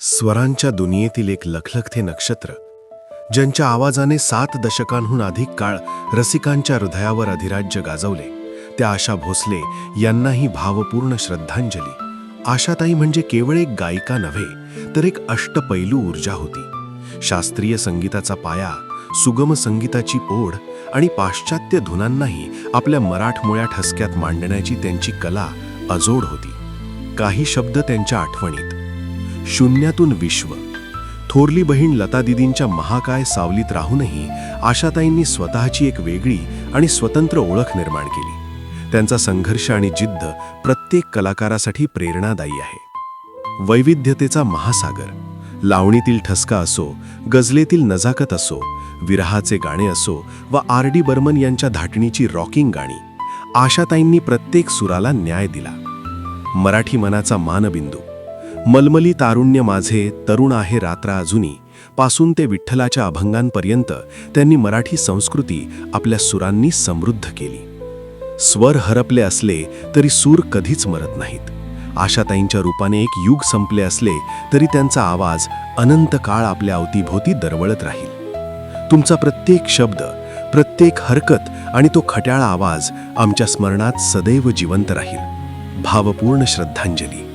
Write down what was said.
स्वरांच्या दुनियेतील एक लखलखते नक्षत्र, ज्यांच्या आवाजाने 7 दशकांहून अधिक काळ रसिकांच्या हृदयावर अधिराज्य गाजवले, त्या आशा भोसले यांनाही भावपूर्ण श्रद्धांजली. आशाताई म्हणजे केवळ एक गायिका नव्हे, तर एक अष्टपैलू ऊर्जा होती. शास्त्रीय संगीताचा पाया, सुगम संगीताची ओढ आणि पाश्चात्य धुनांनाही आपल्या मराठमोळ्या ठसक्यात मांडण्याची त्यांची कला अजोड होती. काही शब्द त्यांच्या आठवणीत: शून्यातून विश्व. थोरली बहीण लता दिदींच्या महाकाय सावलीत राहूनही आशाताईंनी स्वतःची एक वेगळी आणि स्वतंत्र ओळख निर्माण केली. त्यांचा संघर्ष आणि जिद्द प्रत्येक कलाकारासाठी प्रेरणादायी आहे. वैविध्यतेचा महासागर. लावणीतील ठसका असो, गझलेतील नजाकत असो, विरहाचे गाणे असो व R.D. बर्मन यांच्या धाटणीची रॉकिंग गाणी, आशाताईंनी प्रत्येक सुराला न्याय दिला. मराठी मनाचा मानबिंदू. मलमली तारुण्य माझे तरुण आहे रात्र अजूनी पासून ते विठ्ठलाच्या अभंगांपर्यंत त्यांनी मराठी संस्कृती आपल्या सुरांनी समृद्ध केली. स्वर हरपले असले तरी सूर कधीच मरत नाहीत. आशाताईंच्या रूपाने एक युग संपले असले तरी त्यांचा आवाज अनंत काळ आपल्या अवतीभोवती दरवळत राहील. तुमचा प्रत्येक शब्द, प्रत्येक हरकत आणि तो खट्याळ आवाज आमच्या स्मरणात सदैव जिवंत राहील. भावपूर्ण श्रद्धांजली.